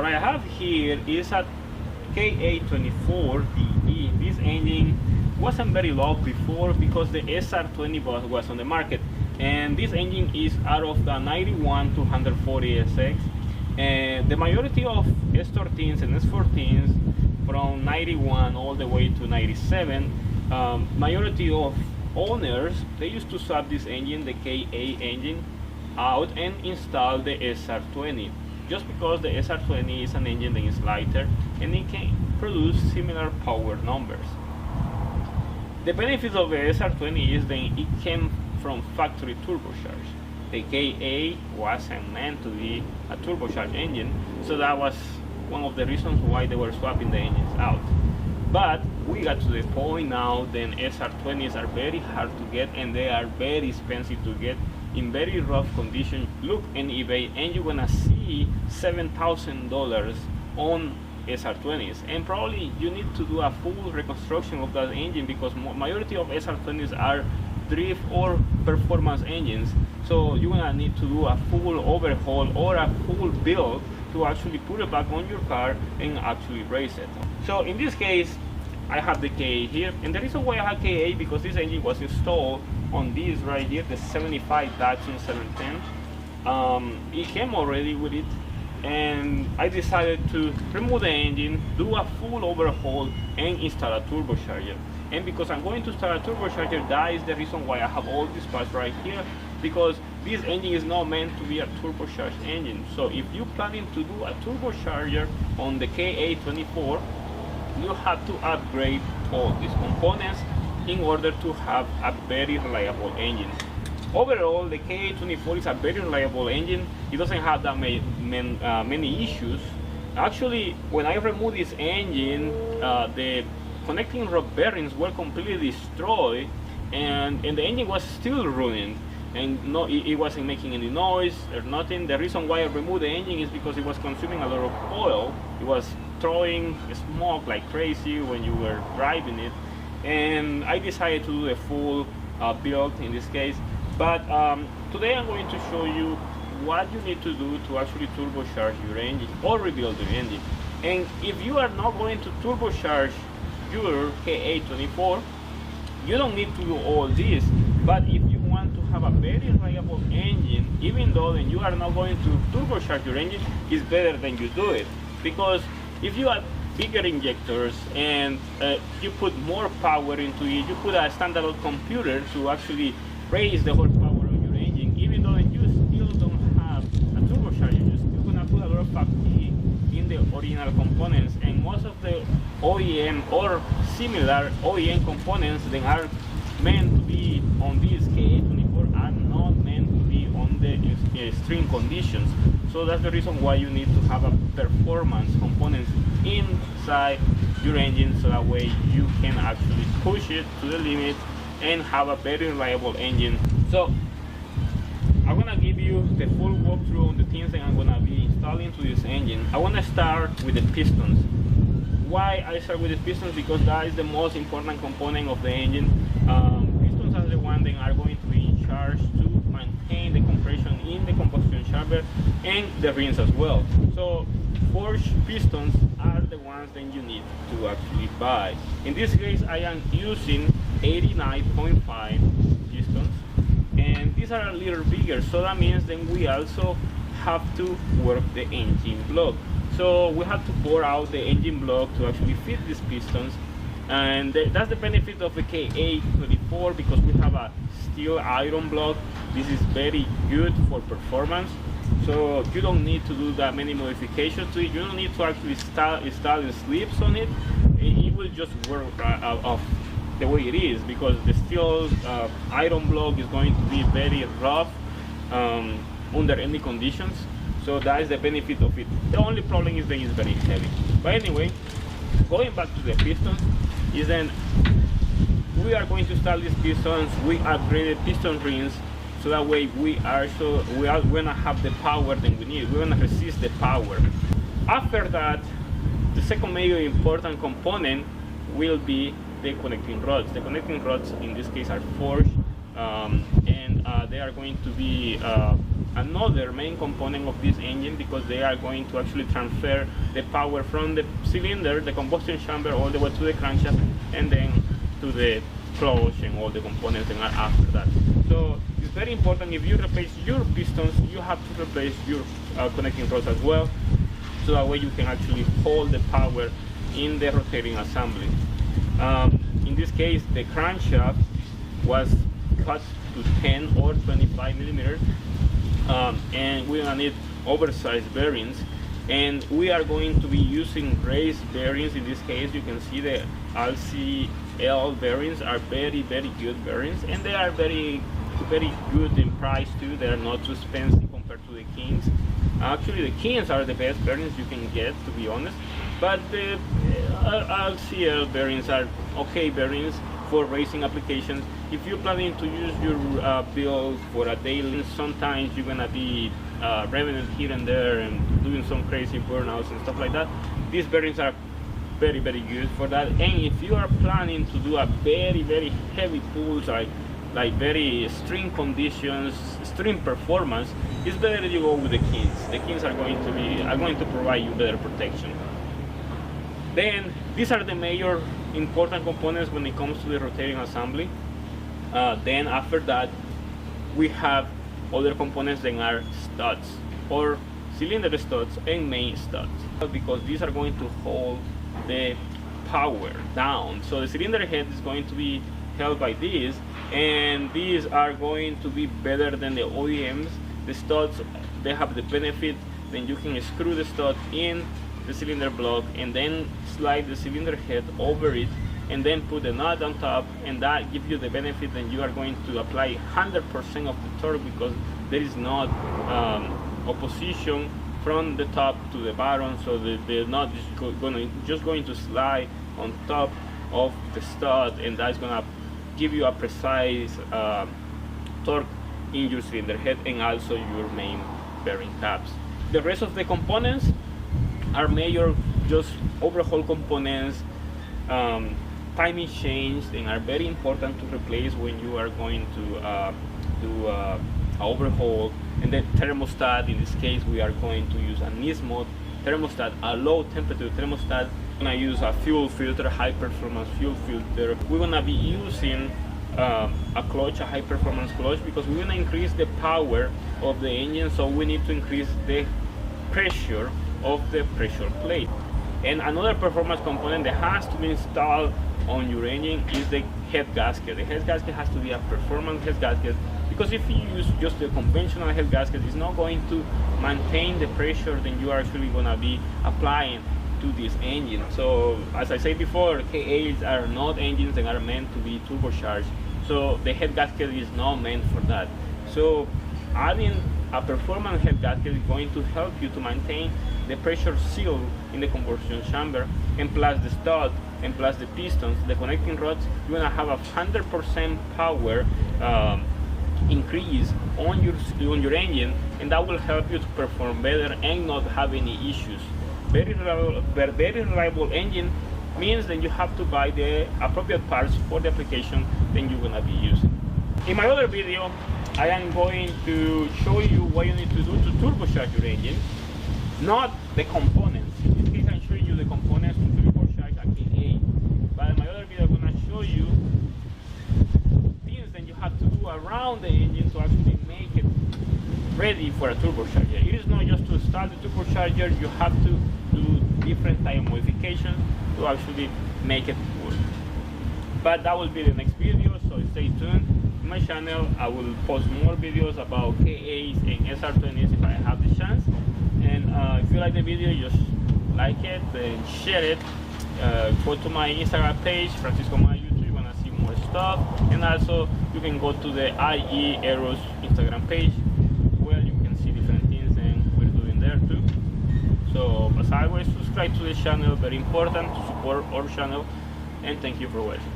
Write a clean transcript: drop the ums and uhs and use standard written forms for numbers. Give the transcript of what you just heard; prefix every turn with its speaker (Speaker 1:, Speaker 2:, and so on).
Speaker 1: What I have here is a KA24DE. This engine wasn't very loved before because the SR20 was on the market, and this engine is out of the 91 to 140 SX, and the majority of S13s and S14s from 91 all the way to 97, majority of owners, they used to swap this engine, the KA engine, out and install the SR20, just because the SR20 is an engine that is lighter and it can produce similar power numbers. The benefits of the SR20 is that it came from factory turbocharged. The KA wasn't meant to be a turbocharged engine, so that was one of the reasons why they were swapping the engines out. But we got to the point now that SR20s are very hard to get, and they are very expensive to get in very rough condition. Look in eBay and you're gonna see $7,000 on SR20s, and probably you need to do a full reconstruction of that engine because majority of SR20s are drift or performance engines, so you're gonna need to do a full overhaul or a full build to actually put it back on your car and actually race it. So in this case, I have the KA here, and the reason why I have KA because this engine was installed on this right here, the 75 Datsun 710. It came already with it, and I decided to remove the engine, do a full overhaul, and install a turbocharger. And because I'm going to install a turbocharger, that is the reason why I have all these parts right here, because this engine is not meant to be a turbocharged engine. So if you're planning to do a turbocharger on the KA24, you have to upgrade all these components in order to have a very reliable engine. Overall, the KA24 is a very reliable engine. It doesn't have that many issues. Actually, when I removed this engine, the connecting rod bearings were completely destroyed, and the engine was still running, and it wasn't making any noise or nothing. The reason why I removed the engine is because it was consuming a lot of oil. It was throwing smoke like crazy when you were driving it, and I decided to do a full build in this case. But today I'm going to show you what you need to do to actually turbocharge your engine or rebuild your engine. And if you are not going to turbocharge your KA24, you don't need to do all this. But if you want to have a very reliable engine, even though then you are not going to turbocharge your engine, it's better than you do it. Because if you have bigger injectors and you put more power into it, you put a standalone computer to actually raise the whole power of your engine, even though you still don't have a turbocharger, you're still gonna put a lot of fatigue in the original components, and most of the OEM or similar OEM components that are meant to be on this KA24 are not meant to be on the extreme conditions. So that's the reason why you need to have a performance components inside your engine, so that way you can actually push it to the limit and have a very reliable engine. So I'm gonna give you the full walkthrough on the things that I'm gonna be installing to this engine. I wanna start with the pistons. Why I start with the pistons? Because that is the most important component of the engine. Pistons are the ones that are going to be in charge to maintain the compression in the combustion chamber and the rings as well. So forged pistons are the ones that you need to actually buy. In this case, I am using 89.5 pistons, and these are a little bigger, so that means then we also have to work the engine block. So we have to bore out the engine block to actually fit these pistons, and that's the benefit of the KA24, because we have a steel iron block. This is very good for performance, so you don't need to do that many modifications to it. You don't need to actually install the slips on it. It will just work off the way it is, because the steel iron block is going to be very rough under any conditions. So that is the benefit of it. The only problem is that it's very heavy. But anyway, going back to the pistons, is then we are going to install these pistons. We upgraded piston rings, so that way we are gonna have the power that we need. We're gonna resist the power. After that, the second major important component will be the connecting rods. The connecting rods in this case are forged, and and they are going to be another main component of this engine, because they are going to actually transfer the power from the cylinder, the combustion chamber, all the way to the crankshaft, and then to the clutch and all the components that are after that. So it's very important, if you replace your pistons, you have to replace your connecting rods as well, so that way you can actually hold the power in the rotating assembly. In this case, the crankshaft was cut to 10 or 25 millimeters, and we're gonna need oversized bearings, and we are going to be using raised bearings. In this case, you can see the LCL bearings are very good bearings, and they are very good in price too. They are not too expensive compared to the Kings. Actually, the Kings are the best bearings you can get, to be honest, but the LCL bearings are okay bearings for racing applications. If you're planning to use your build for a daily, sometimes you're gonna be revving it here and there and doing some crazy burnouts and stuff like that. These bearings are very good for that. And if you are planning to do a very heavy pulls, like very extreme conditions, extreme performance, it's better you go with the Kings. The Kings are going to provide you better protection. Then these are the major important components when it comes to the rotating assembly. Then after that, we have other components that are studs, or cylinder studs and main studs, because these are going to hold the power down. So the cylinder head is going to be held by these, and these are going to be better than the OEMs. The studs, they have the benefit, then you can screw the stud in the cylinder block and then slide the cylinder head over it, and then put the nut on top, and that gives you the benefit that you are going to apply 100% of the torque, because there is not opposition from the top to the bottom, so the nut is just going to slide on top of the stud, and that's gonna give you a precise torque in your cylinder head and also your main bearing tabs. The rest of the components are major, just overhaul components, timing chains, and are very important to replace when you are going to do overhaul. And then thermostat, in this case we are going to use a Nismo thermostat, a low temperature thermostat. We're gonna use a fuel filter, high performance fuel filter. We're gonna be using a clutch, a high performance clutch, because we're gonna increase the power of the engine, so we need to increase the pressure of the pressure plate. And another performance component that has to be installed on your engine is the head gasket. The head gasket has to be a performance head gasket, because if you use just the conventional head gasket, it's not going to maintain the pressure that you are actually going to be applying to this engine. So as I said before, KAs are not engines that are meant to be turbocharged, so the head gasket is not meant for that. So adding a performance head gasket is going to help you to maintain the pressure seal in the combustion chamber, and plus the stud, and plus the pistons, the connecting rods. You're gonna have a 100% power increase on your engine, and that will help you to perform better and not have any issues. Very reliable engine means that you have to buy the appropriate parts for the application that you're gonna be using. In my other video, I am going to show you what you need to do to turbocharge your engine, not the components. In this case, I'm showing you the components to turbocharge a KA. But in my other video, I'm going to show you things that you have to do around the engine to actually make it ready for a turbocharger. It is not just to start the turbocharger, you have to do different type of modifications to actually make it work. But that will be the next video, so stay tuned. In my channel, I will post more videos about KAs and SR20s if I have the chance. And if you like the video, just like it and share it. Go to my Instagram page, Francisco Maya YouTube, you're gonna see more stuff. And also you can go to the IE Aeros Instagram page, where you can see different things and we're doing there too. So as always, subscribe to the channel, very important to support our channel, and thank you for watching.